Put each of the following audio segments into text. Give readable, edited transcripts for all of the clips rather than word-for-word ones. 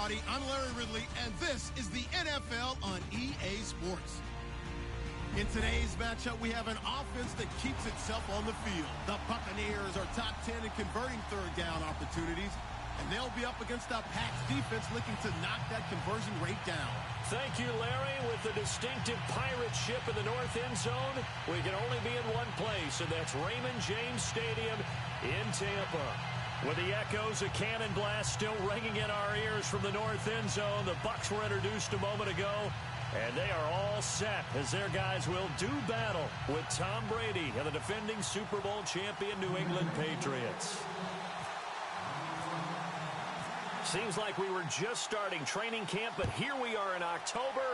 everybody. I'm Larry Ridley, and this is the NFL on EA Sports. In today's matchup, we have an offense that keeps itself on the field. The Buccaneers are top 10 in converting third down opportunities, and they'll be up against a Pats defense looking to knock that conversion rate down. Thank you, Larry. With the distinctive pirate ship in the north end zone, we can only be in one place, and that's Raymond James Stadium in Tampa. With the echoes of cannon blast still ringing in our ears from the north end zone, the Bucs were introduced a moment ago, and they are all set as their guys will do battle with Tom Brady and the defending Super Bowl champion New England Patriots. Seems like we were just starting training camp, but here we are in October,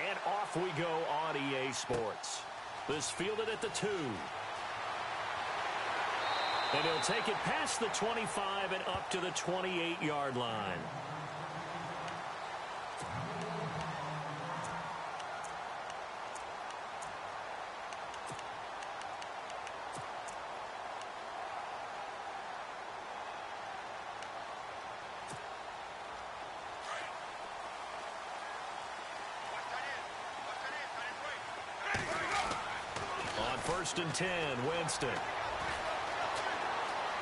and off we go on EA Sports. This fielded at the 2. And he'll take it past the 25 and up to the 28-yard line. On 1st and 10, Winston.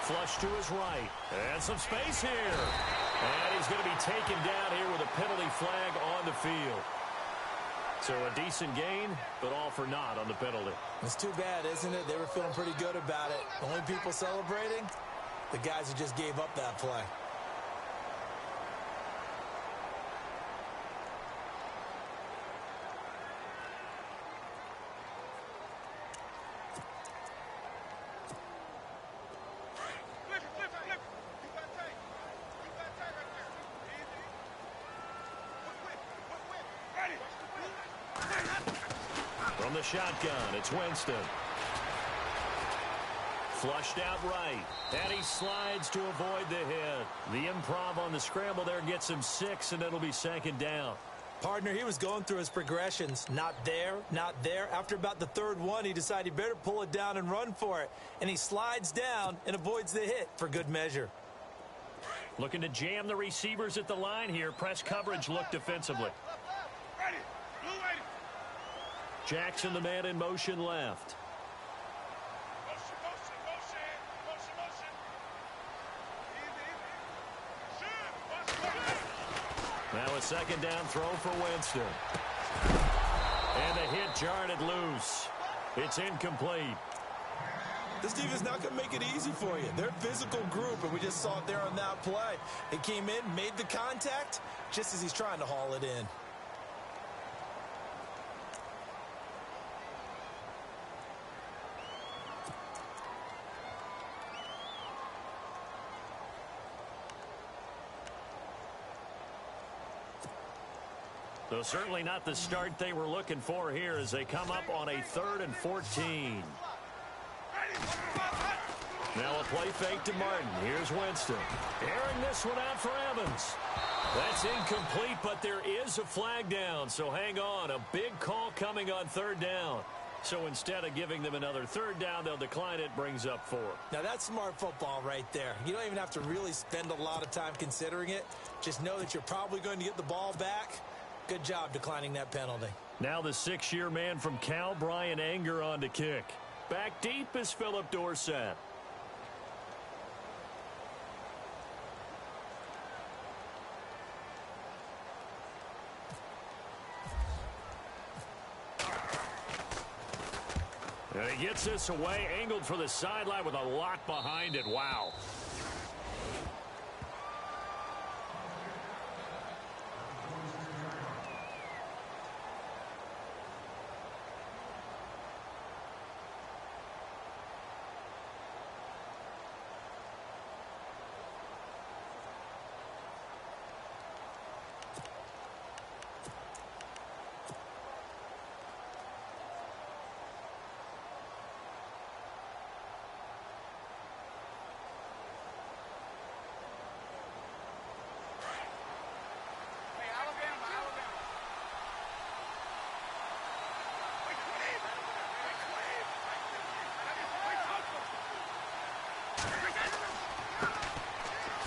Flush to his right. And some space here. And he's going to be taken down here with a penalty flag on the field. So a decent gain, but all for naught on the penalty. It's too bad, isn't it? They were feeling pretty good about it. The only people celebrating, the guys who just gave up that play. From the shotgun, it's Winston. Flushed out right. And he slides to avoid the hit. The improv on the scramble there gets him 6, and it'll be 2nd down. Partner, he was going through his progressions. Not there, not there. After about the 3rd one, he decided he better pull it down and run for it. And he slides down and avoids the hit for good measure. Looking to jam the receivers at the line here. Press coverage look defensively. Jackson, the man in motion left. Now a 2nd down throw for Winston. And the hit jarred it loose. It's incomplete. This defense is not going to make it easy for you. They're a physical group, and we just saw it there on that play. They came in, made the contact, just as he's trying to haul it in. So certainly not the start they were looking for here as they come up on a 3rd and 14. Now a play fake to Martin. Here's Winston. Airing this one out for Evans. That's incomplete, but there is a flag down, so hang on. A big call coming on 3rd down. So instead of giving them another 3rd down, they'll decline it, brings up 4. Now that's smart football right there. You don't even have to really spend a lot of time considering it. Just know that you're probably going to get the ball back. Good job declining that penalty. Now the 6-year man from Cal, Brian Anger, on to kick. Back deep is Philip Dorsett. And he gets this away, angled for the sideline with a lot behind it. Wow.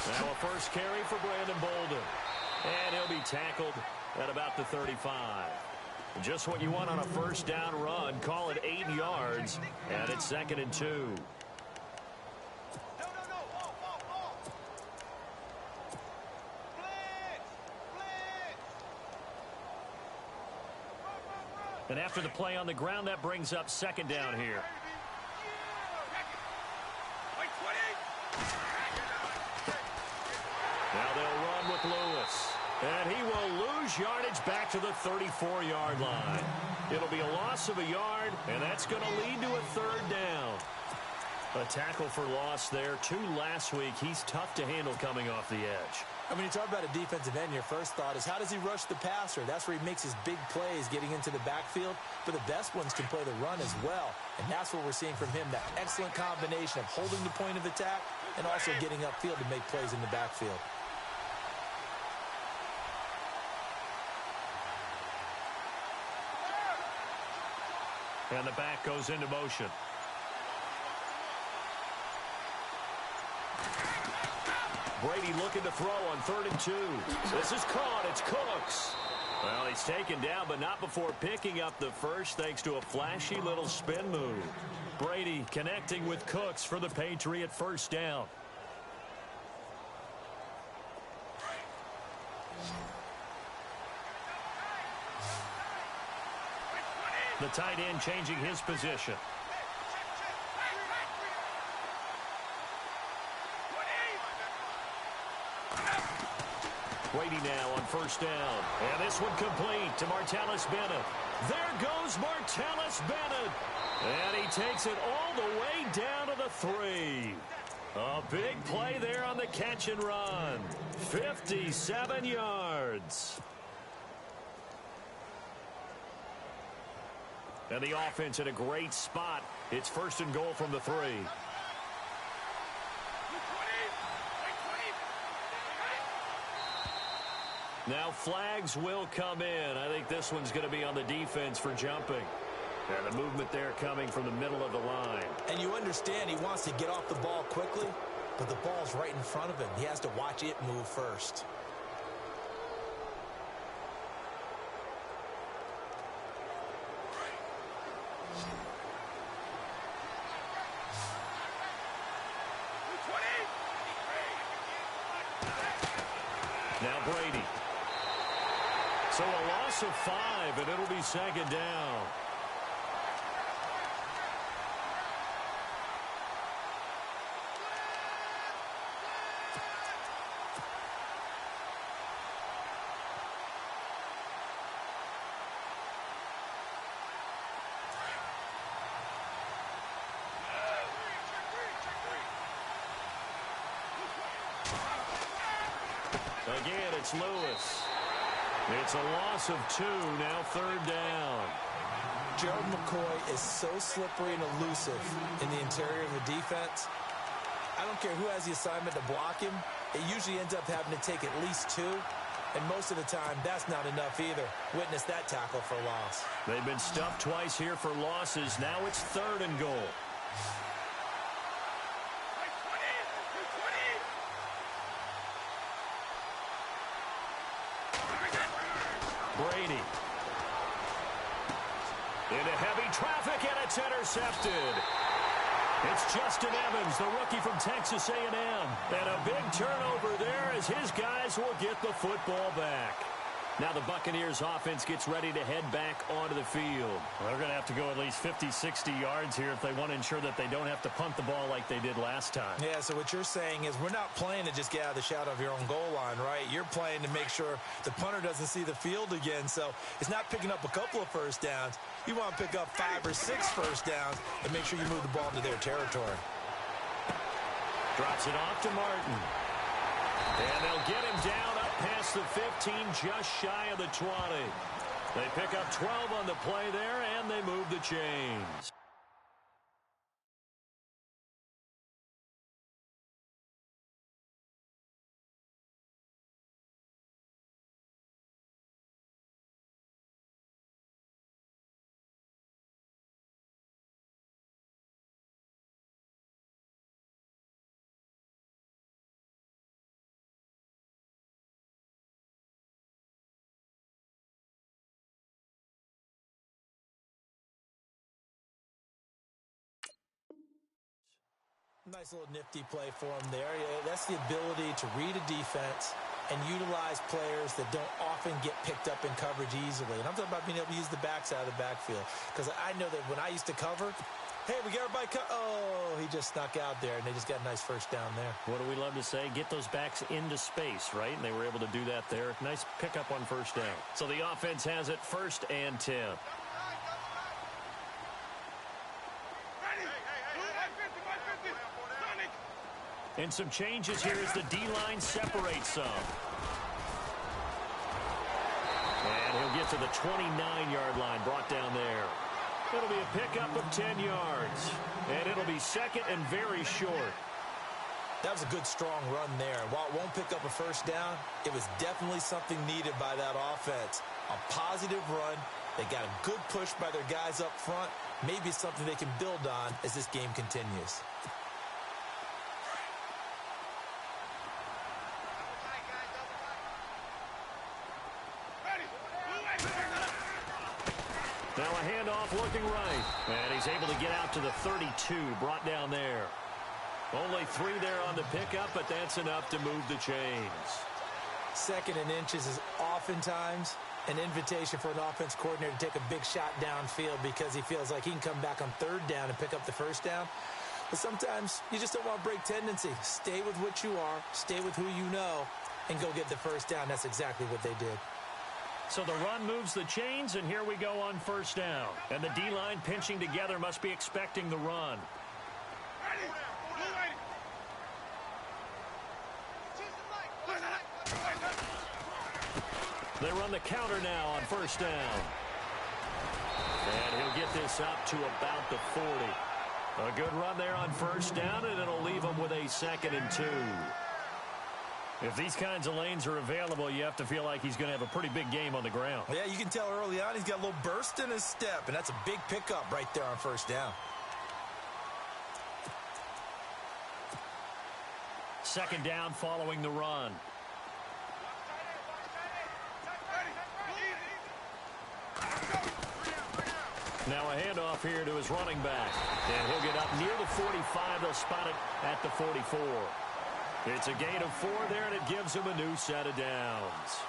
Now a first carry for Brandon Bolden. And he'll be tackled at about the 35. Just what you want on a first down run. Call it 8 yards, and it's 2nd and 2. And after the play on the ground, that brings up 2nd down here. Now they'll run with Lewis. And he will lose yardage back to the 34-yard line. It'll be a loss of a yard, and that's going to lead to a 3rd down. A tackle for loss there. 2 last week. He's tough to handle coming off the edge. When you talk about a defensive end, your first thought is, how does he rush the passer? That's where he makes his big plays getting into the backfield. But the best ones can play the run as well. And that's what we're seeing from him, that excellent combination of holding the point of attack and also getting upfield to make plays in the backfield. And the back goes into motion. Brady looking to throw on 3rd and 2. This is caught. It's Cooks. Well, he's taken down, but not before picking up the first thanks to a flashy little spin move. Brady connecting with Cooks for the Patriot 1st down. The tight end changing his position. Brady now on 1st down. And this one complete to Martellus Bennett. There goes Martellus Bennett. And he takes it all the way down to the 3. A big play there on the catch and run. 57 yards. And the offense in a great spot. It's 1st and goal from the 3. Now flags will come in. I think this one's going to be on the defense for jumping. And the movement there coming from the middle of the line. And you understand he wants to get off the ball quickly, but the ball's right in front of him. He has to watch it move first. Now Brady. So a loss of 5, and it'll be 2nd down. Again, it's Lewis. It's a loss of 2, now 3rd down. Gerald McCoy is so slippery and elusive in the interior of the defense. I don't care who has the assignment to block him. It usually ends up having to take at least 2. And most of the time, that's not enough either. Witness that tackle for loss. They've been stuffed twice here for losses. Now it's 3rd and goal. Brady. Into heavy traffic, and it's intercepted. It's Justin Evans, the rookie from Texas A&M. And a big turnover there as his guys will get the football back. Now the Buccaneers offense gets ready to head back onto the field. Well, they're going to have to go at least 50, 60 yards here if they want to ensure that they don't have to punt the ball like they did last time. Yeah, so what you're saying is we're not playing to just get out of the shadow of your own goal line, right? You're playing to make sure the punter doesn't see the field again. So it's not picking up a couple of first downs. You want to pick up 5 or 6 first downs and make sure you move the ball into their territory. Drops it off to Martin. And they'll get him down up past the 15, just shy of the 20. They pick up 12 on the play there, and they move the chains. Nice little nifty play for him there. Yeah, that's the ability to read a defense and utilize players that don't often get picked up in coverage easily. And I'm talking about being able to use the backs out of the backfield. Because I know that when I used to cover, hey, we got everybody oh, he just snuck out there, and they just got a nice first down there. What do we love to say? Get those backs into space, right? And they were able to do that there. Nice pickup on first down. So the offense has it 1st and 10. And some changes here as the D-line separates some. And he'll get to the 29-yard line, brought down there. It'll be a pickup of 10 yards. And it'll be 2nd and very short. That was a good, strong run there. While it won't pick up a first down, it was definitely something needed by that offense. A positive run. They got a good push by their guys up front. Maybe something they can build on as this game continues. Now a handoff looking right. And he's able to get out to the 32, brought down there. Only 3 there on the pickup, but that's enough to move the chains. 2nd and inches is oftentimes an invitation for an offense coordinator to take a big shot downfield because he feels like he can come back on 3rd down and pick up the first down. But sometimes you just don't want to break tendency. Stay with what you are, stay with who you know, and go get the first down. That's exactly what they did. So the run moves the chains, and here we go on first down. And the D-line pinching together must be expecting the run. They run the counter now on first down. And he'll get this up to about the 40. A good run there on first down, and it'll leave him with a 2nd and 2. If these kinds of lanes are available, you have to feel like he's going to have a pretty big game on the ground. Yeah, you can tell early on he's got a little burst in his step, and that's a big pickup right there on first down. 2nd down following the run. Now a handoff here to his running back. And he'll get up near the 45. They'll spot it at the 44. It's a gain of 4 there, and it gives him a new set of downs.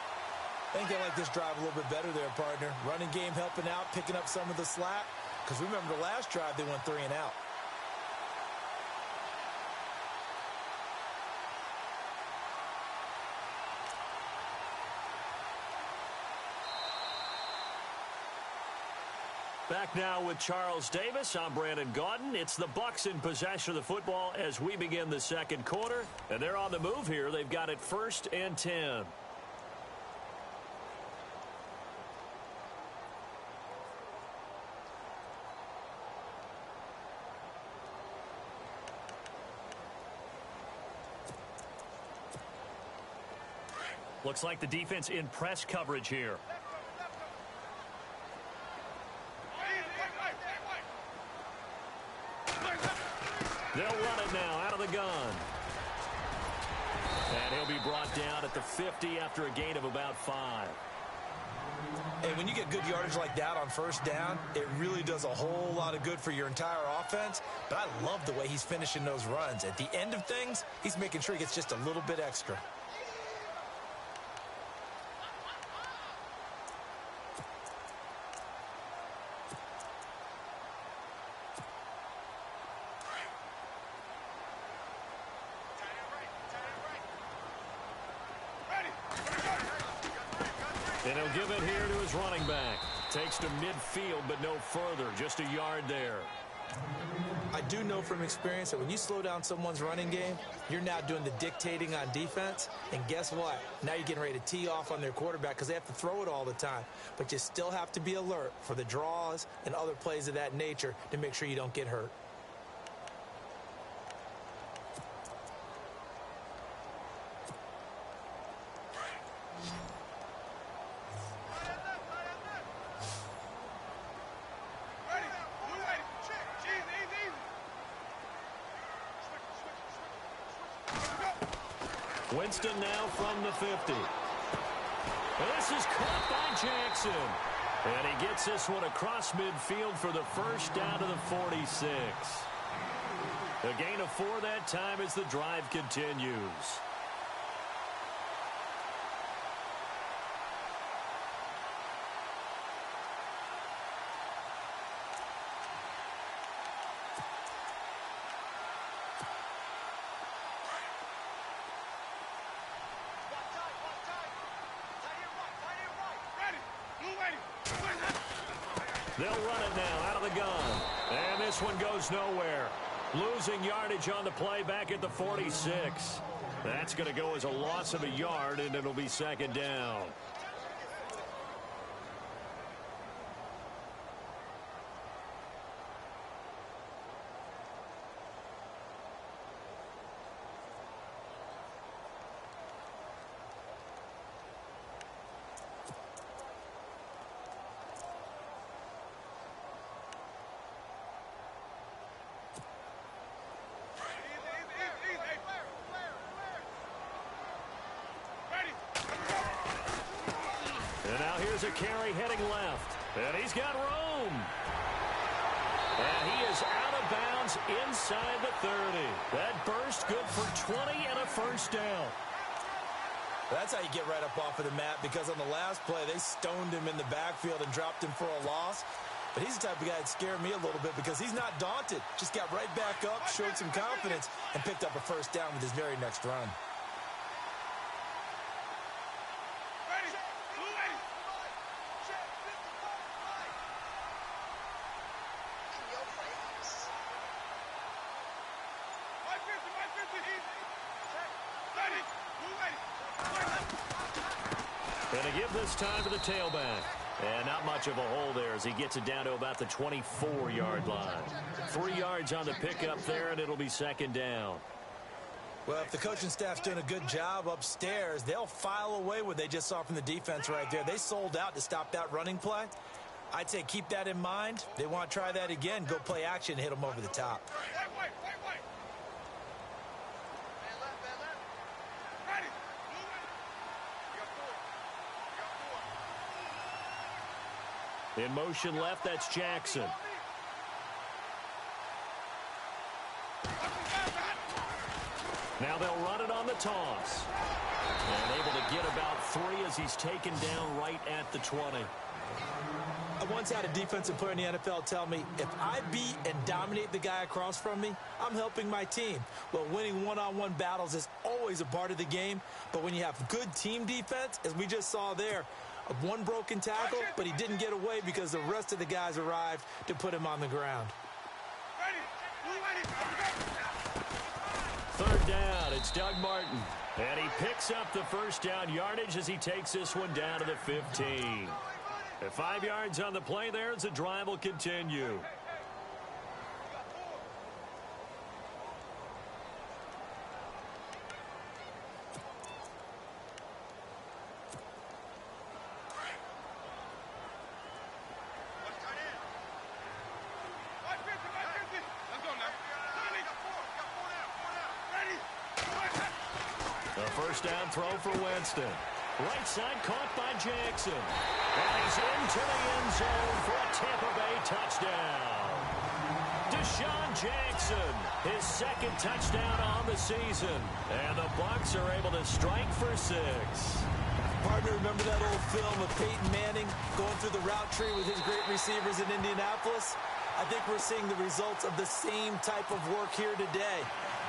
I think I like this drive a little bit better there, partner. Running game helping out, picking up some of the slack. Because remember the last drive, they went 3 and out. Back now with Charles Davis. I'm Brandon Gaudin. It's the Bucs in possession of the football as we begin the 2nd quarter. And they're on the move here. They've got it 1st and 10. Looks like the defense in press coverage here. They'll run it now out of the gun. And he'll be brought down at the 50 after a gain of about 5. And when you get good yardage like that on first down, it really does a whole lot of good for your entire offense. But I love the way he's finishing those runs. At the end of things, he's making sure he gets just a little bit extra. And he'll give it here to his running back. Takes to midfield, but no further. Just a yard there. I do know from experience that when you slow down someone's running game, you're now doing the dictating on defense. And guess what? Now you're getting ready to tee off on their quarterback because they have to throw it all the time. But you still have to be alert for the draws and other plays of that nature to make sure you don't get hurt. Winston now from the 50. This is caught by Jackson. And he gets this one across midfield for the first down to the 46. A gain of 4 that time as the drive continues. They'll run it now out of the gun. And this one goes nowhere. Losing yardage on the play back at the 46. That's going to go as a loss of a yard, and it'll be second down. And now here's a carry heading left. And he's got room. And he is out of bounds inside the 30. That burst good for 20 and a first down. That's how you get right up off of the mat, because on the last play, they stoned him in the backfield and dropped him for a loss. But he's the type of guy that scared me a little bit because he's not daunted. Just got right back up, showed some confidence, and picked up a first down with his very next run. Going to give this time to the tailback. And not much of a hole there as he gets it down to about the 24-yard line. 3 yards on the pickup there, and it'll be second down. Well, if the coaching staff's doing a good job upstairs, they'll file away what they just saw from the defense right there. They sold out to stop that running play. I'd say keep that in mind. They want to try that again. Go play action, hit them over the top. In motion left, that's Jackson. Now they'll run it on the toss. And able to get about 3 as he's taken down right at the 20. I once had a defensive player in the NFL tell me, if I beat and dominate the guy across from me, I'm helping my team. Well, winning one-on-one battles is always a part of the game, but when you have good team defense, as we just saw there, one broken tackle, but he didn't get away because the rest of the guys arrived to put him on the ground. Third down, it's Doug Martin. And he picks up the first down yardage as he takes this one down to the 15. At 5 yards on the play there as the drive will continue. First down throw for Winston. Right side caught by Jackson. And he's into the end zone for a Tampa Bay touchdown. Deshaun Jackson, his second touchdown on the season. And the Bucs are able to strike for 6. Partner, remember that old film of Peyton Manning going through the route tree with his great receivers in Indianapolis? I think we're seeing the results of the same type of work here today.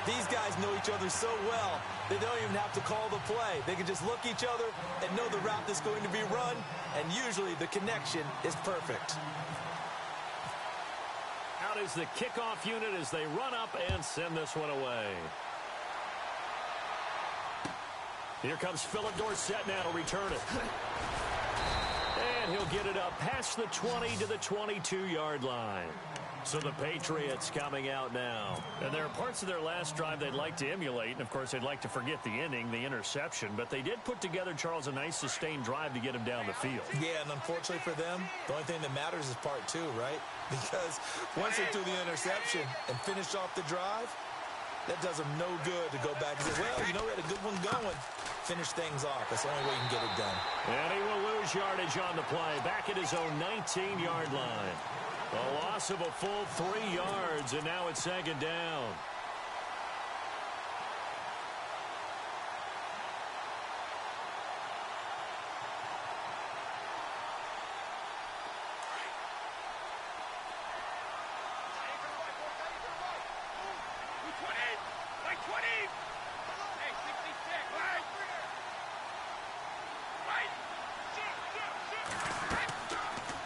These guys know each other so well, they don't even have to call the play. They can just look each other and know the route that's going to be run, and usually the connection is perfect. Out is the kickoff unit as they run up and send this one away. Here comes Philip Dorsett now to return it. And he'll get it up past the 20 to the 22-yard line. So the Patriots coming out now. And there are parts of their last drive they'd like to emulate. And, of course, they'd like to forget the inning, the interception. But they did put together, Charles, a nice sustained drive to get him down the field. Yeah, and unfortunately for them, the only thing that matters is part 2, right? Because once they threw the interception and finished off the drive, that does them no good to go back and say, well, you know, we had a good one going. Finish things off. That's the only way you can get it done. And he will lose yardage on the play. Back at his own 19-yard line. A loss of a full 3 yards, and now it's second down.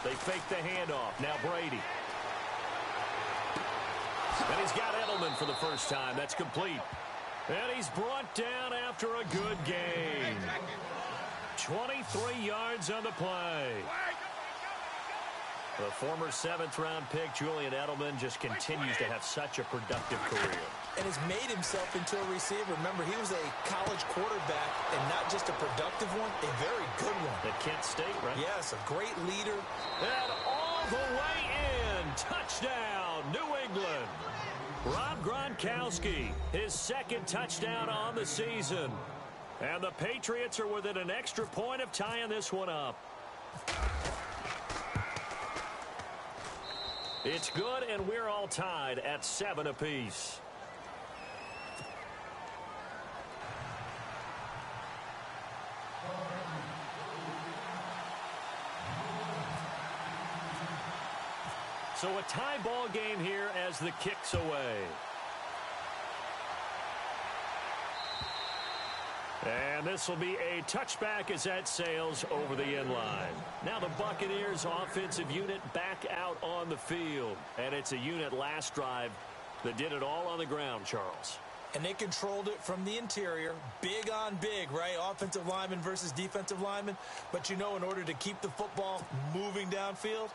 They fake the handoff. Now Brady. And he's got Edelman for the first time. That's complete. And he's brought down after a good gain. 23 yards on the play. The former 7th-round pick, Julian Edelman, just continues to have such a productive career. And has made himself into a receiver. Remember, he was a college quarterback, and not just a productive one, a very good one. At Kent State, right? Yes, a great leader. And all the way in. Touchdown, New England. Rob Gronkowski, his 2nd touchdown on the season. And the Patriots are within an extra point of tying this one up. It's good, and we're all tied at 7 apiece. So a tie ball game here as the kick's away. And this will be a touchback as that sails over the end line. Now the Buccaneers offensive unit back out on the field. And it's a unit last drive that did it all on the ground, Charles. And they controlled it from the interior. Big on big, right? Offensive lineman versus defensive lineman. But you know, in order to keep the football moving downfield,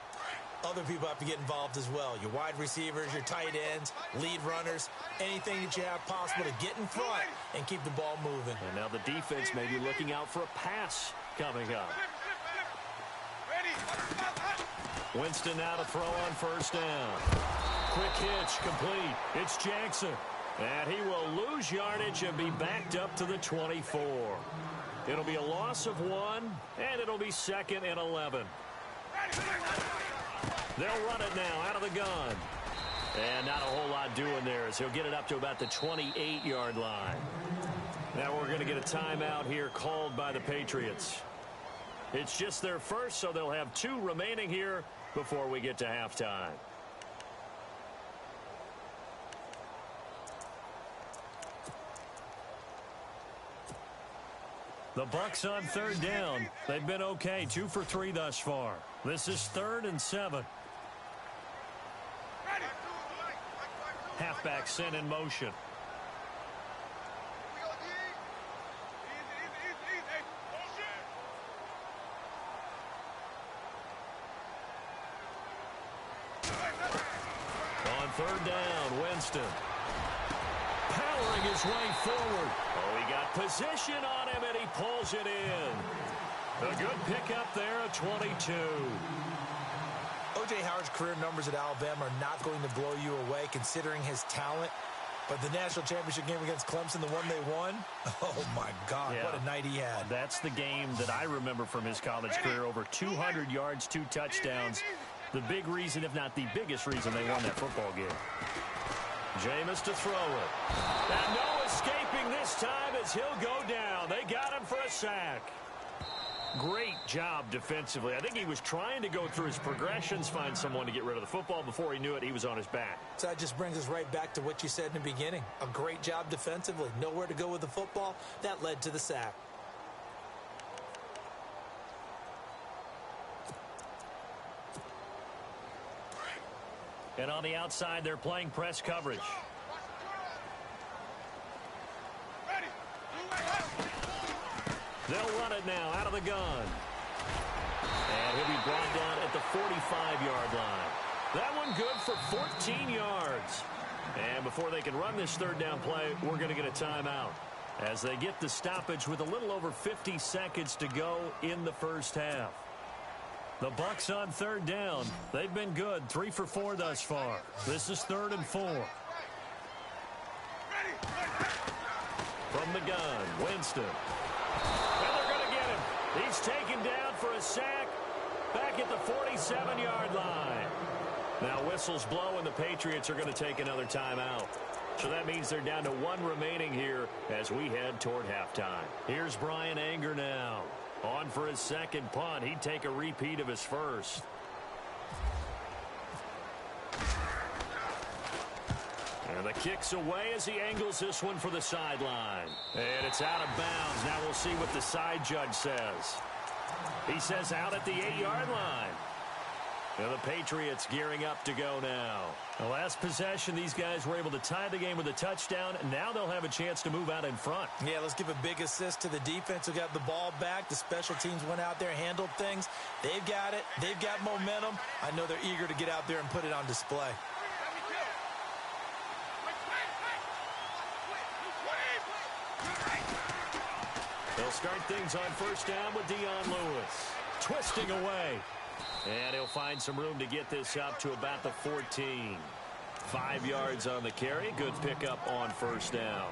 other people have to get involved as well. Your wide receivers, your tight ends, lead runners, anything that you have possible to get in front and keep the ball moving. And now the defense may be looking out for a pass coming up. Winston now to throw on first down. Quick hitch, complete. It's Jackson. And he will lose yardage and be backed up to the 24. It'll be a loss of 1, and it'll be 2nd and 11. They'll run it now out of the gun. And not a whole lot doing there as he'll get it up to about the 28-yard line. Now we're going to get a timeout here called by the Patriots. It's just their first, so they'll have 2 remaining here before we get to halftime. The Bucs on 3rd down. They've been okay, 2 for 3 thus far. This is 3rd and 7. Halfback sent in motion. On 3rd down, Winston. Powering his way forward. Oh, he got position on him, and he pulls it in. A good pickup there, a 22. O.J. Howard's career numbers at Alabama are not going to blow you away considering his talent. But the national championship game against Clemson, the one they won, oh, my God, yeah. What a night he had. That's the game that I remember from his college career. Over 200 yards, 2 touchdowns. The big reason, if not the biggest reason, they won that football game. Jameis to throw it. And no escaping this time as he'll go down. They got him for a sack. Great job defensively. I think he was trying to go through his progressions, find someone to get rid of the football. Before he knew it, he was on his back. So that just brings us right back to what you said in the beginning. A great job defensively. Nowhere to go with the football. That led to the sack. And on the outside, they're playing press coverage. They'll run it now out of the gun. And he'll be brought down at the 45-yard line. That one good for 14 yards. And before they can run this 3rd down play, we're going to get a timeout as they get the stoppage with a little over 50 seconds to go in the first half. The Bucs on 3rd down. They've been good, 3 for 4 thus far. This is 3rd and 4. From the gun, Winston. And they're going to get him. He's taken down for a sack back at the 47-yard line. Now whistles blow, and the Patriots are going to take another timeout. So that means they're down to 1 remaining here as we head toward halftime. Here's Brian Anger now. On for his 2nd punt. He'd take a repeat of his first. And the kick's away as he angles this one for the sideline. And it's out of bounds. Now we'll see what the side judge says. He says out at the 8-yard line. Now the Patriots gearing up to go now. The last possession, these guys were able to tie the game with a touchdown. Now they'll have a chance to move out in front. Yeah, let's give a big assist to the defense who got the ball back. The special teams went out there, handled things. They've got it. They've got momentum. I know they're eager to get out there and put it on display. They'll start things on first down with Dion Lewis. Twisting away. And he'll find some room to get this up to about the 14. 5 yards on the carry. Good pickup on first down.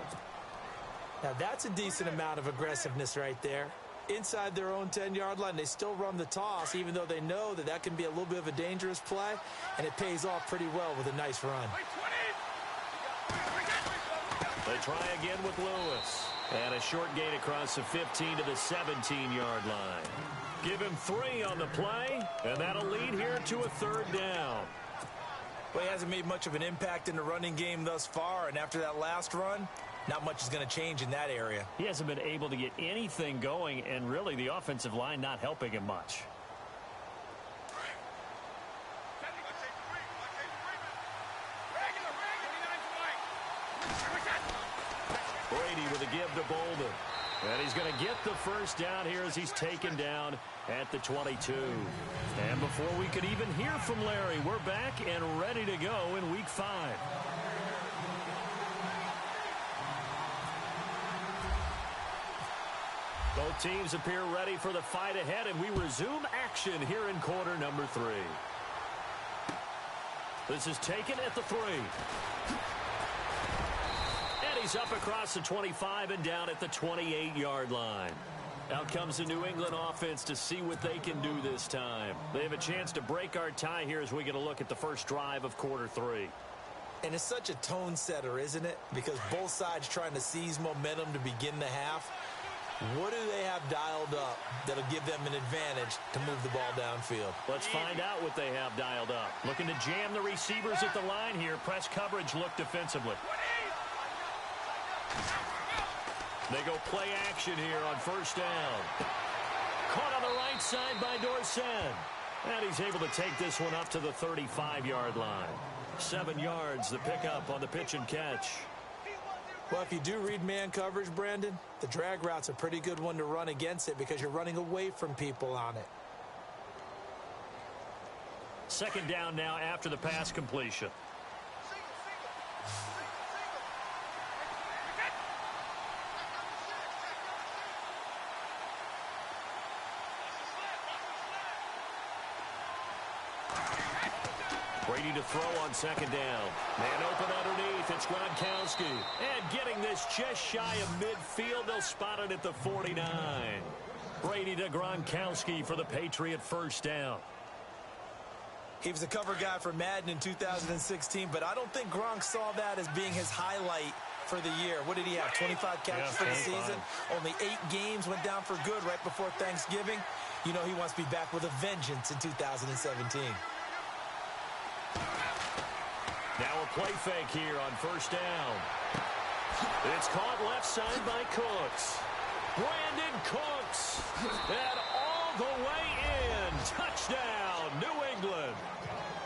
Now that's a decent amount of aggressiveness right there. Inside their own 10-yard line, they still run the toss, even though they know that that can be a little bit of a dangerous play, and it pays off pretty well with a nice run. They try again with Lewis. And a short gain across the 15 to the 17-yard line. Give him 3 on the play, and that'll lead here to a third down. Well, he hasn't made much of an impact in the running game thus far, and after that last run, not much is going to change in that area. He hasn't been able to get anything going, and really the offensive line not helping him much. Brady with a give to Bolden. And he's going to get the first down here as he's taken down at the 22. And before we could even hear from Larry, we're back and ready to go in Week 5. Both teams appear ready for the fight ahead, and we resume action here in quarter number 3. This is taken at the 3. He's up across the 25 and down at the 28-yard line. Out comes the New England offense to see what they can do this time. They have a chance to break our tie here as we get a look at the first drive of quarter 3. And it's such a tone setter, isn't it? Because both sides trying to seize momentum to begin the half. What do they have dialed up that'll give them an advantage to move the ball downfield? Let's find out what they have dialed up. Looking to jam the receivers at the line here. Press coverage look defensively. They go play action here on first down. Caught on the right side by Dorsett. And he's able to take this one up to the 35-yard line. 7 yards, the pickup on the pitch and catch. Well, if you do read man coverage, Brandon, the drag route's a pretty good one to run against it because you're running away from people on it. Second down now after the pass completion. Brady to throw on second down. Man open underneath. It's Gronkowski. And getting this just shy of midfield. They'll spot it at the 49. Brady to Gronkowski for the Patriot first down. He was a cover guy for Madden in 2016, but I don't think Gronk saw that as being his highlight for the year. What did he have, 25 catches for the season? Only 8 games, went down for good right before Thanksgiving. You know he wants to be back with a vengeance in 2017. Now a play fake here on first down. It's caught left side by Cooks. Brandon Cooks. And all the way in. Touchdown, New England.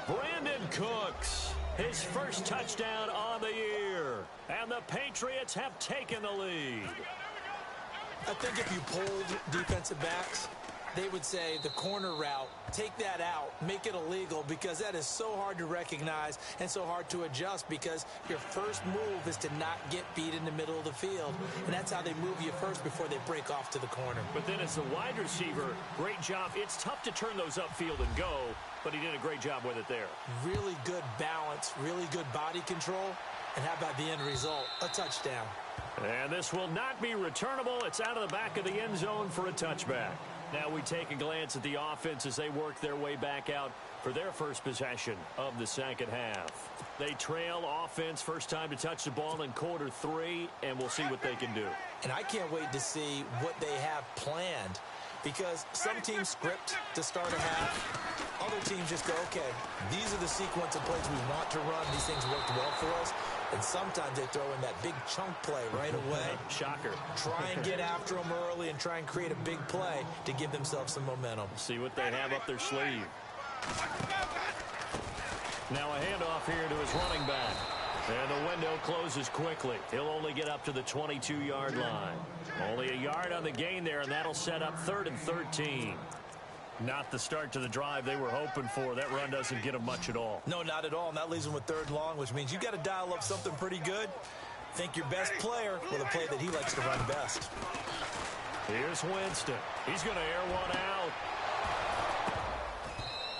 Brandon Cooks. His first touchdown on the year. And the Patriots have taken the lead. I think if you polled defensive backs, they would say the corner route, take that out, make it illegal, because that is so hard to recognize and so hard to adjust because your first move is to not get beat in the middle of the field. And that's how they move you first before they break off to the corner. But then as the wide receiver, great job. It's tough to turn those upfield and go, but he did a great job with it there. Really good balance, really good body control. And how about the end result? A touchdown. And this will not be returnable. It's out of the back of the end zone for a touchback. Now we take a glance at the offense as they work their way back out for their first possession of the second half. They trail offense, first time to touch the ball in quarter 3, and we'll see what they can do. And I can't wait to see what they have planned, because some teams script to start a half. Other teams just go, okay, these are the sequence of plays we want to run. These things worked well for us. And sometimes they throw in that big chunk play right away. Shocker. Try and get after them early and try and create a big play to give themselves some momentum. See what they have up their sleeve. Now a handoff here to his running back. And the window closes quickly. He'll only get up to the 22-yard line. Only a yard on the gain there, and that'll set up 3rd and 13. Not the start to the drive they were hoping for. That run doesn't get them much at all. No, not at all. And that leaves them with 3rd and long, which means you got to dial up something pretty good. Think your best player with a play that he likes to run best. Here's Winston. He's going to air one out.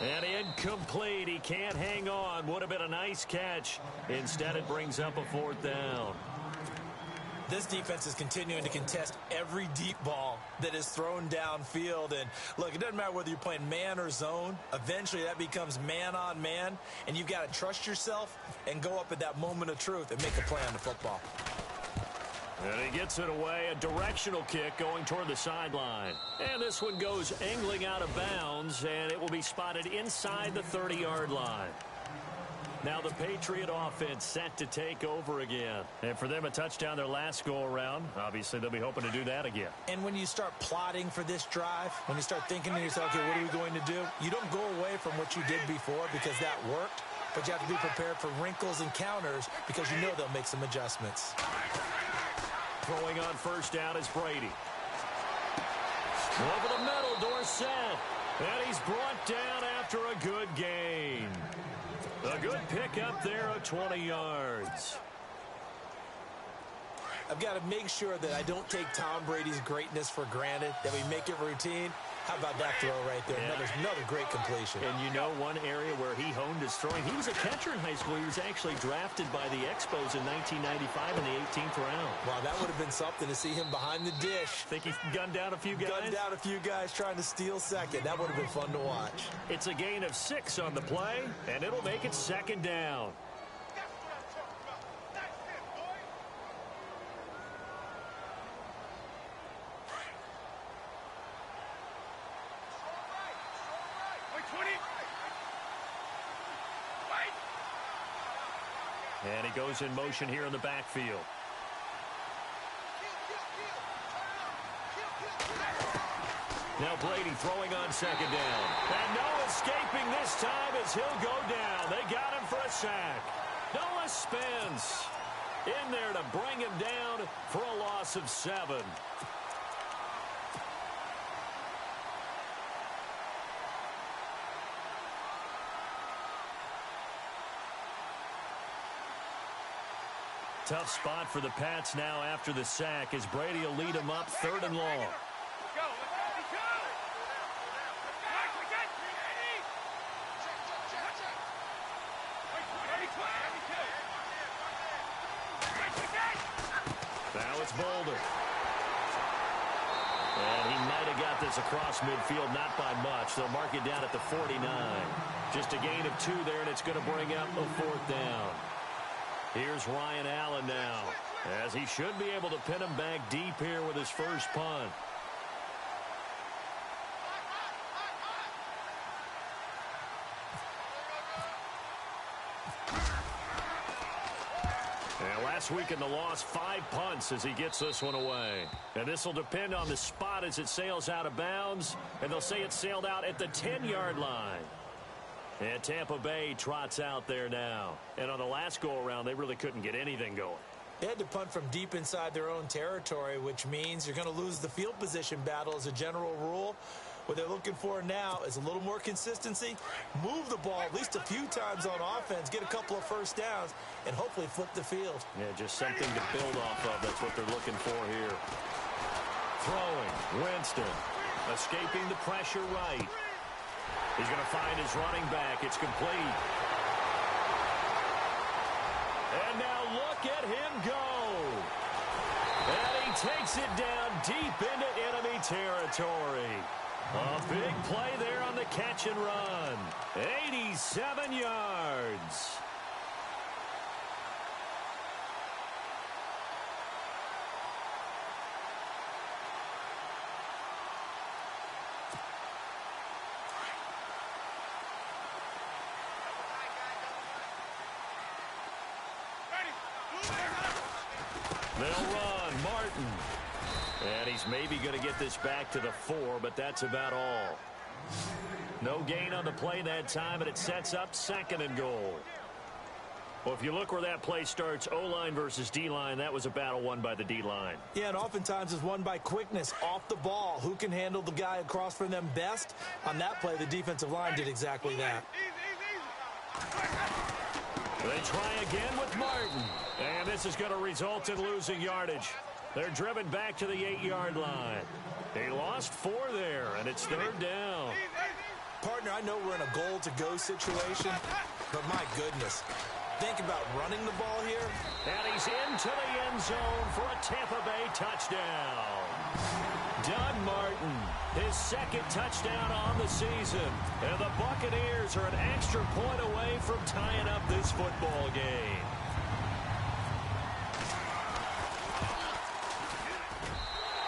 And incomplete. He can't hang on. Would have been a nice catch. Instead, it brings up a 4th down. This defense is continuing to contest every deep ball that is thrown downfield. And, look, it doesn't matter whether you're playing man or zone. Eventually, that becomes man on man. And you've got to trust yourself and go up at that moment of truth and make a play on the football. And he gets it away. A directional kick going toward the sideline. And this one goes angling out of bounds, and it will be spotted inside the 30-yard line. Now the Patriot offense set to take over again. And for them, a touchdown their last go-around. Obviously, they'll be hoping to do that again. And when you start plotting for this drive, when you start thinking to yourself, okay, what are we going to do? You don't go away from what you did before because that worked. But you have to be prepared for wrinkles and counters because you know they'll make some adjustments. Throwing on 1st down is Brady. Over the middle, Dorsett. And he's brought down after a good gain. A good pickup there of 20 yards. I've got to make sure that I don't take Tom Brady's greatness for granted, that we make it routine. How about that throw right there? Yeah. Another great completion. And you know one area where he honed his throwing? He was a catcher in high school. He was actually drafted by the Expos in 1995 in the 18th round. Wow, that would have been something to see him behind the dish. Think he gunned down a few guys? Gunned down a few guys trying to steal second. That would have been fun to watch. It's a gain of 6 on the play, and it'll make it 2nd down. And he goes in motion here in the backfield. Now Brady throwing on 2nd down. And no escaping this time as he'll go down. They got him for a sack. Noah Spence in there to bring him down for a loss of 7. Tough spot for the Pats now after the sack as Brady will lead them up 3rd and long. Now it's Boulder. And he might have got this across midfield, not by much. They'll mark it down at the 49. Just a gain of 2 there, and it's going to bring up a 4th down. Here's Ryan Allen now, as he should be able to pin him back deep here with his first punt. And last week in the loss, 5 punts as he gets this one away. And this will depend on the spot as it sails out of bounds, and they'll say it sailed out at the 10-yard line. And Tampa Bay trots out there now. And on the last go-around, they really couldn't get anything going. They had to punt from deep inside their own territory, which means you're going to lose the field position battle as a general rule. What they're looking for now is a little more consistency, move the ball at least a few times on offense, get a couple of 1st downs, and hopefully flip the field. Yeah, just something to build off of. That's what they're looking for here. Throwing, Winston, escaping the pressure right. He's going to find his running back. It's complete. And now look at him go. And he takes it down deep into enemy territory. A big play there on the catch and run. 87 yards. They'll run. Martin. And he's maybe going to get this back to the 4, but that's about all. No gain on the play that time, and it sets up 2nd and goal. Well, if you look where that play starts, O-line versus D-line, that was a battle won by the D-line. Yeah, and oftentimes it's won by quickness off the ball. Who can handle the guy across from them best? On that play, the defensive line did exactly that. They try again with Martin. And this is going to result in losing yardage. They're driven back to the 8-yard line. He lost 4 there, and it's 3rd down. Partner, I know we're in a goal-to-go situation, but my goodness. Think about running the ball here. And he's into the end zone for a Tampa Bay touchdown. Doug Martin, his 2nd touchdown on the season. And the Buccaneers are an extra point away from tying up this football game.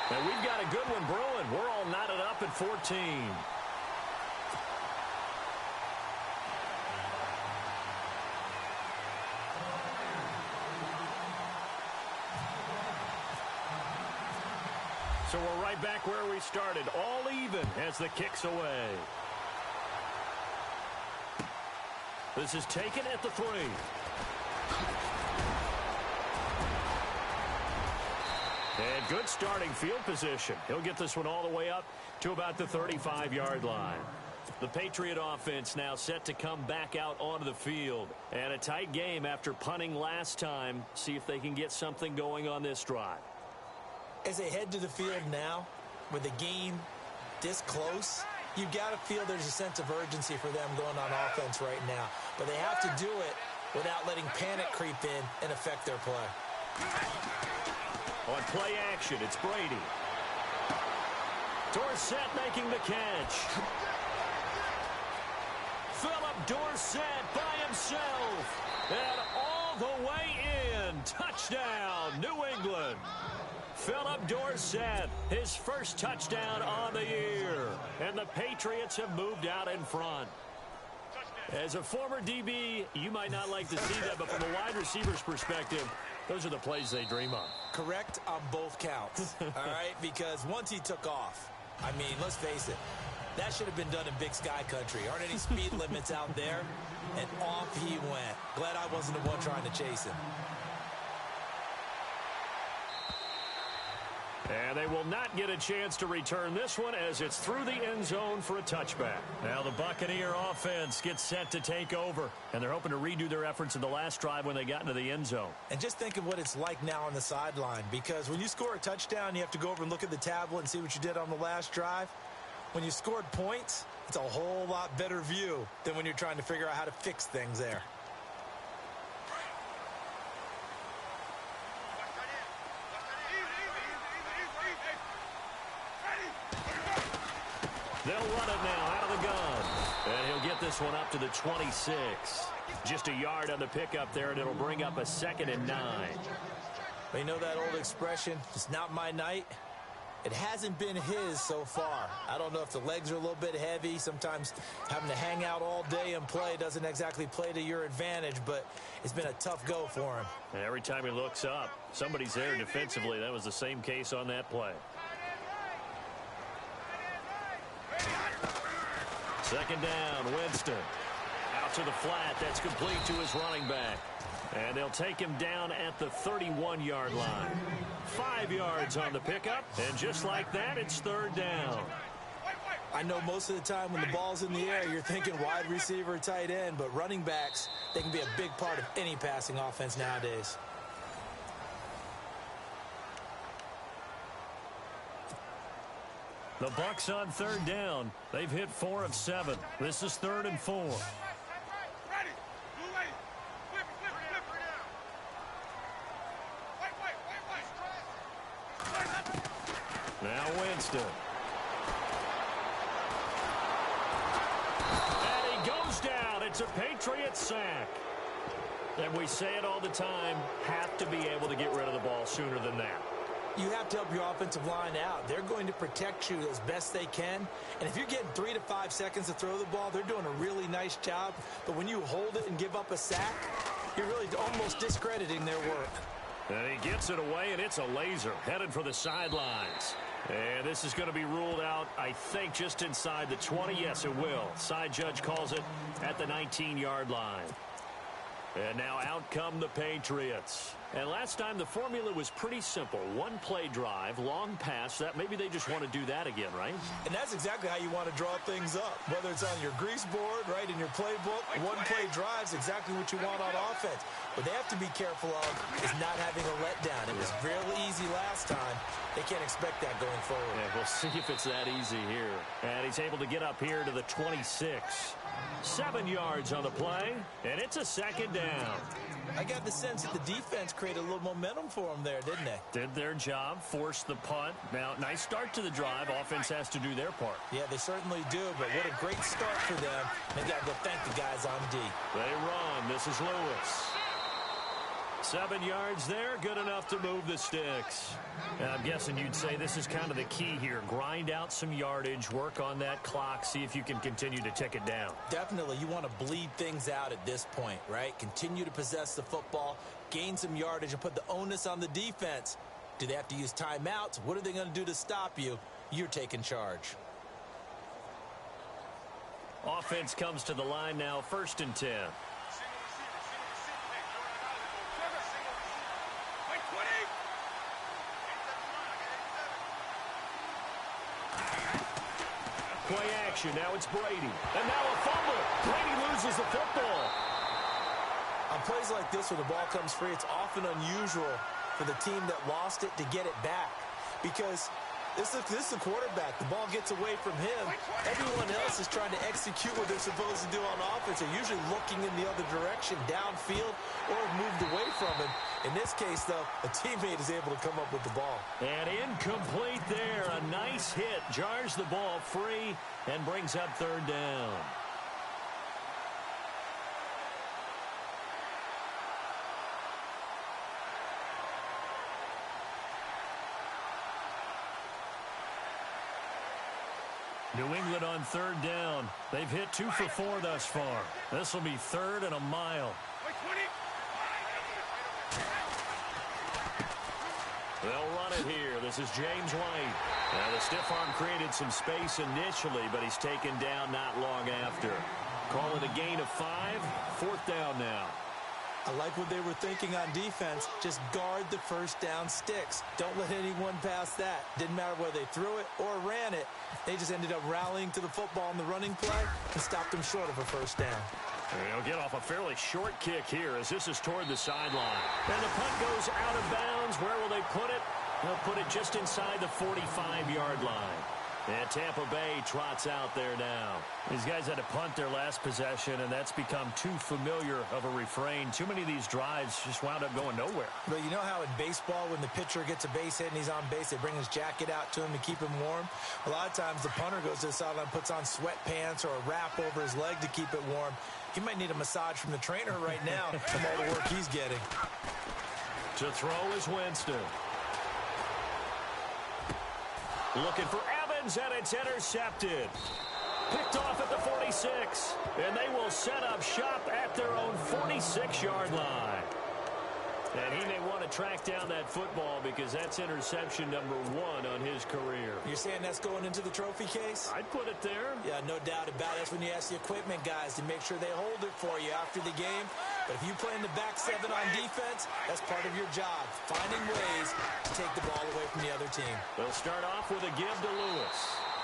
And we've got a good one brewing. We're all knotted up at 14. So we're right back where we started, all even as the kick's away. This is taken at the 3. And good starting field position. He'll get this one all the way up to about the 35-yard line. The Patriot offense now set to come back out onto the field. And a tight game after punting last time. See if they can get something going on this drive. As they head to the field now, with the game this close, you've got to feel there's a sense of urgency for them going on offense right now. But they have to do it without letting panic creep in and affect their play. On play action, it's Brady. Dorsett making the catch. Philip Dorsett by himself. And all the way in. Touchdown, New England. Philip Dorsett, his first touchdown on the year. And the Patriots have moved out in front. As a former DB, you might not like to see that, but from a wide receiver's perspective, those are the plays they dream of. Correct on both counts, all right? Because once he took off, I mean, let's face it, that should have been done in Big Sky country. Aren't any speed limits out there? And off he went. Glad I wasn't the one trying to chase him. And they will not get a chance to return this one as it's through the end zone for a touchback. Now the Buccaneer offense gets set to take over, and they're hoping to redo their efforts in the last drive when they got into the end zone. And just think of what it's like now on the sideline, because when you score a touchdown, you have to go over and look at the tablet and see what you did on the last drive. When you scored points, it's a whole lot better view than when you're trying to figure out how to fix things there. They'll run it now out of the gun. And he'll get this one up to the 26. Just a yard on the pickup there, and it'll bring up a 2nd and 9. But you know that old expression, it's not my night? It hasn't been his so far. I don't know if the legs are a little bit heavy. Sometimes having to hang out all day and play doesn't exactly play to your advantage, but it's been a tough go for him. And every time he looks up, somebody's there defensively. That was the same case on that play. 2nd down, Winston. Out to the flat. That's complete to his running back. And they'll take him down at the 31-yard line. 5 yards on the pickup. And just like that, it's 3rd down. I know most of the time when the ball's in the air, you're thinking wide receiver, tight end. But running backs, they can be a big part of any passing offense nowadays. The Bucs on 3rd down. They've hit 4 of 7. This is 3rd and 4. Now Winston. And he goes down. It's a Patriot sack. And we say it all the time, have to be able to get rid of the ball sooner than that. You have to help your offensive line out. They're going to protect you as best they can. And if you're getting 3 to 5 seconds to throw the ball, they're doing a really nice job. But when you hold it and give up a sack, you're really almost discrediting their work. And he gets it away, and it's a laser headed for the sidelines. And this is going to be ruled out, I think, just inside the 20. Yes, it will. Side judge calls it at the 19-yard line. And now out come the Patriots. And last time the formula was pretty simple. One play drive, long pass. That maybe they just want to do that again, right? And that's exactly how you want to draw things up. Whether it's on your grease board, right, in your playbook, one play drive is exactly what you want on offense. What they have to be careful of is not having a letdown. It was real easy last time. They can't expect that going forward. Yeah, we'll see if it's that easy here. And he's able to get up here to the 26. 7 yards on the play, and it's a second down. I got the sense that the defense created a little momentum for them there, didn't they? Did their job, forced the punt. Now, nice start to the drive. Offense has to do their part. Yeah, they certainly do, but what a great start for them. They got to go thank the guys on D. They run. This is Lewis. 7 yards there, good enough to move the sticks. And I'm guessing you'd say this is kind of the key here. Grind out some yardage, work on that clock, see if you can continue to tick it down. Definitely, you want to bleed things out at this point, right? Continue to possess the football, gain some yardage, and put the onus on the defense. Do they have to use timeouts? What are they going to do to stop you? You're taking charge. Offense comes to the line now, 1st and 10. Play action. Now it's Brady. And now a fumble. Brady loses the football. On plays like this where the ball comes free, it's often unusual for the team that lost it to get it back. Because this is a quarterback. The ball gets away from him. Everyone else is trying to execute what they're supposed to do on offense. They're usually looking in the other direction, downfield, or moved away from him. In this case, though, a teammate is able to come up with the ball. And incomplete there. A nice hit. Jars the ball free and brings up 3rd down. New England on 3rd down. They've hit 2 for 4 thus far. This will be 3rd and a mile. They'll run it here. This is James White. Now the stiff arm created some space initially, but he's taken down not long after. Call it a gain of 5. 4th down now. I like what they were thinking on defense. Just guard the first down sticks. Don't let anyone pass that. Didn't matter whether they threw it or ran it. They just ended up rallying to the football in the running play and stopped them short of a first down. They'll get off a fairly short kick here as this is toward the sideline. And the punt goes out of bounds. Where will they put it? They'll put it just inside the 45-yard line. And Tampa Bay trots out there now. These guys had to punt their last possession, and that's become too familiar of a refrain. Too many of these drives just wound up going nowhere. But you know how in baseball, when the pitcher gets a base hit and he's on base, they bring his jacket out to him to keep him warm? A lot of times the punter goes to the sideline, puts on sweatpants or a wrap over his leg to keep it warm. He might need a massage from the trainer right now from all the work he's getting. To throw is Winston. Looking for Evans, and it's intercepted. Picked off at the 46, and they will set up shop at their own 46-yard line. And he may want to track down that football because that's interception number 1 on his career. You're saying that's going into the trophy case? I'd put it there. Yeah, no doubt about it. That's when you ask the equipment guys to make sure they hold it for you after the game. But if you play in the back 7 on defense, that's part of your job, finding ways to take the ball away from the other team. They'll start off with a give to Lewis.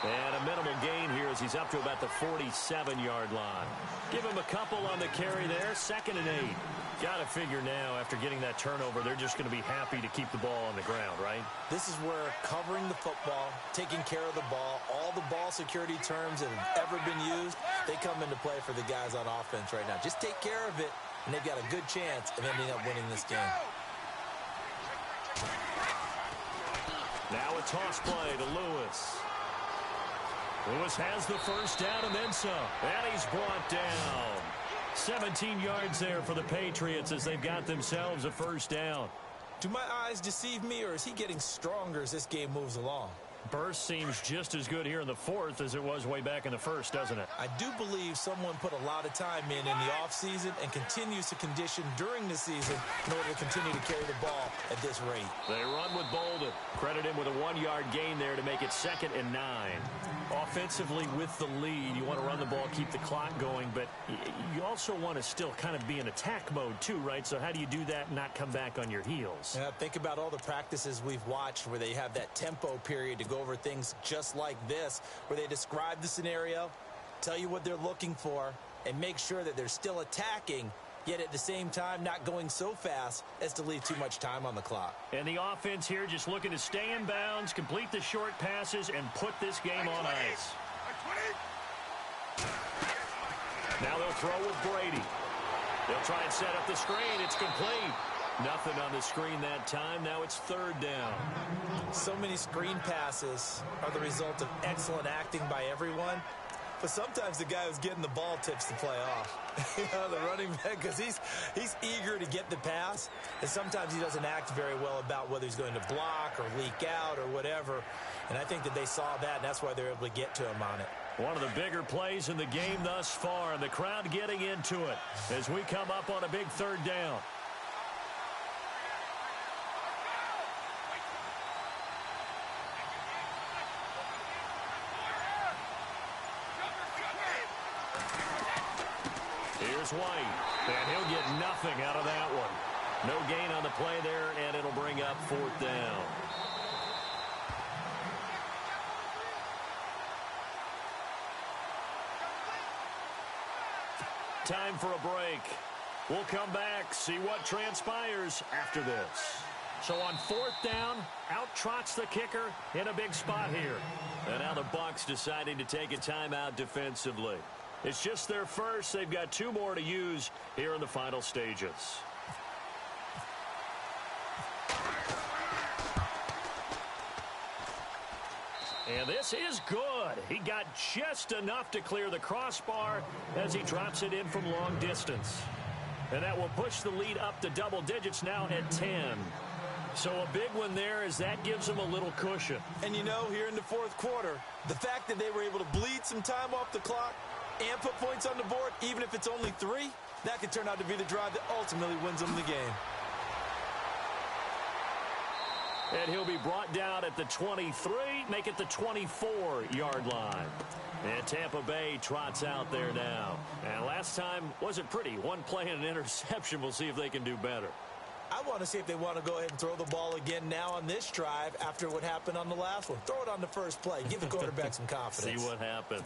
And a minimal gain here as he's up to about the 47-yard line. Give him a couple on the carry there, 2nd and 8. Got to figure now, after getting that turnover, they're just going to be happy to keep the ball on the ground, right? This is where covering the football, taking care of the ball, all the ball security terms that have ever been used, they come into play for the guys on offense right now. Just take care of it, and they've got a good chance of ending up winning this game. Now a toss play to Lewis. Lewis has the first down and then some. And he's brought down. 17 yards there for the Patriots as they've got themselves a first down. Do my eyes deceive me, or is he getting stronger as this game moves along? Burst seems just as good here in the fourth as it was way back in the first, doesn't it? I do believe someone put a lot of time in the offseason and continues to condition during the season in order to continue to carry the ball at this rate. They run with Bolden. Credit him with a 1-yard gain there to make it 2nd and 9. Offensively with the lead, you want to run the ball, keep the clock going, but you also want to still kind of be in attack mode too, right? So how do you do that and not come back on your heels? Yeah, think about all the practices we've watched where they have that tempo period to go over things just like this, where they describe the scenario, tell you what they're looking for, and make sure that they're still attacking, yet at the same time not going so fast as to leave too much time on the clock. And the offense here just looking to stay in bounds, complete the short passes, and put this game on ice. Now they'll throw with Brady. They'll try and set up the screen. It's complete. Nothing on the screen that time. Now it's 3rd down. So many screen passes are the result of excellent acting by everyone. But sometimes the guy who's getting the ball tips the play off. You know, the running back, because he's eager to get the pass. And sometimes he doesn't act very well about whether he's going to block or leak out or whatever. And I think that they saw that, and that's why they're able to get to him on it. One of the bigger plays in the game thus far, and the crowd getting into it as we come up on a big 3rd down. Here's White, and he'll get nothing out of that one. No gain on the play there, and it'll bring up 4th down. Time for a break. We'll come back, see what transpires after this. So on 4th down, out trots the kicker in a big spot here. And now the Bucs deciding to take a timeout defensively. It's just their first. They've got 2 more to use here in the final stages. And this is good. He got just enough to clear the crossbar as he drops it in from long distance. And that will push the lead up to double digits now at 10. So a big one there as that gives them a little cushion. And you know, here in the 4th quarter, the fact that they were able to bleed some time off the clock and put points on the board, even if it's only 3, that could turn out to be the drive that ultimately wins them the game. And he'll be brought down at the 23, make it the 24-yard line. And Tampa Bay trots out there now. And last time wasn't pretty. 1 play and an interception. We'll see if they can do better. I want to see if they want to go ahead and throw the ball again now on this drive after what happened on the last one. Throw it on the first play. Give the quarterback some confidence. See what happens.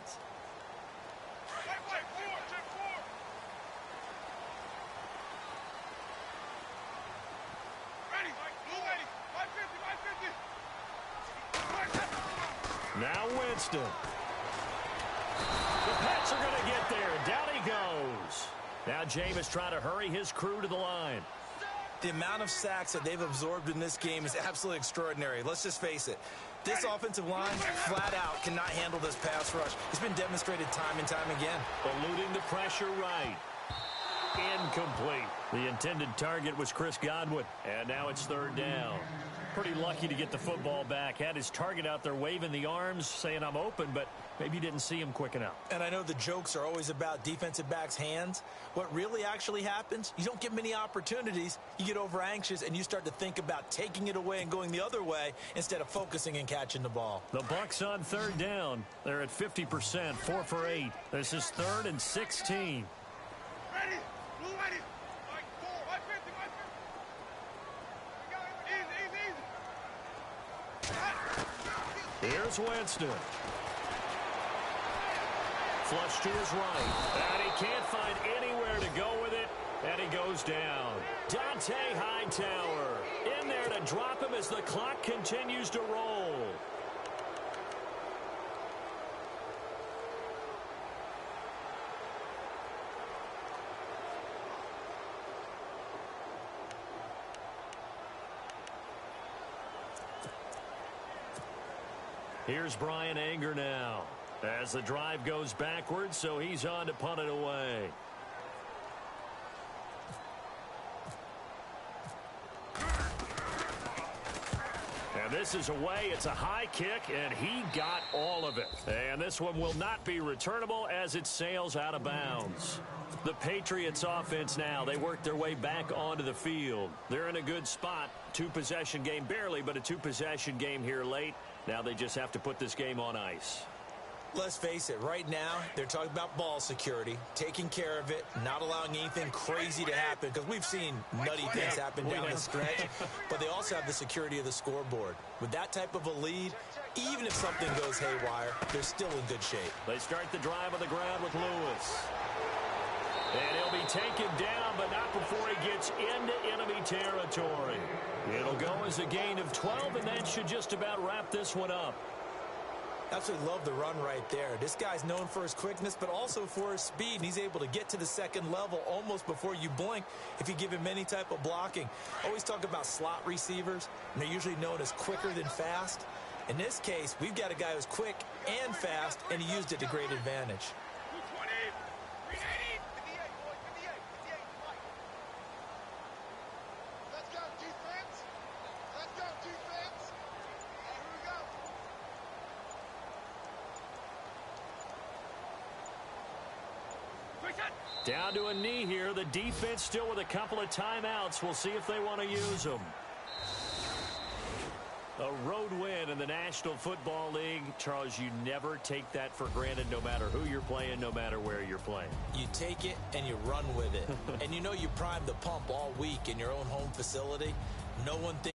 Now Winston. The Pats are going to get there. Down he goes. Now Jameis trying to hurry his crew to the line. The amount of sacks that they've absorbed in this game is absolutely extraordinary. Let's just face it. This offensive line, flat out, cannot handle this pass rush. It's been demonstrated time and time again. Eluding the pressure right. Incomplete. The intended target was Chris Godwin. And now it's 3rd down. Pretty lucky to get the football back. Had his target out there waving the arms, saying I'm open, but maybe didn't see him quick enough. And I know the jokes are always about defensive backs' hands. What really actually happens, you don't get many opportunities. You get over anxious, and you start to think about taking it away and going the other way instead of focusing and catching the ball. The Bucs on 3rd down. They're at 50%, 4 for 8. This is 3rd and 16. Ready. Here's Winston. Flush to his right. And he can't find anywhere to go with it. And he goes down. Dante Hightower in there to drop him as the clock continues to roll. Here's Brian Anger now as the drive goes backwards, so he's on to punt it away. And this is away. It's a high kick, and he got all of it. And this one will not be returnable as it sails out of bounds. The Patriots offense now, they work their way back onto the field. They're in a good spot. Two-possession game barely, but a two-possession game here late. Now they just have to put this game on ice. Let's face it, right now, they're talking about ball security, taking care of it, not allowing anything crazy to happen, because we've seen nutty things happen down the stretch, but they also have the security of the scoreboard. With that type of a lead, even if something goes haywire, they're still in good shape. They start the drive on the ground with Lewis. And he'll be taken down, but not before he gets into enemy territory. It'll go as a gain of 12, and that should just about wrap this one up. Absolutely love the run right there. This guy's known for his quickness, but also for his speed. And he's able to get to the second level almost before you blink if you give him any type of blocking. Always talk about slot receivers, and they're usually known as quicker than fast. In this case, we've got a guy who's quick and fast, and he used it to great advantage. Down to a knee here. The defense still with a couple of timeouts. We'll see if they want to use them. A road win in the National Football League. Charles, you never take that for granted no matter who you're playing, no matter where you're playing. You take it and you run with it. And you know you primed the pump all week in your own home facility. No one thinks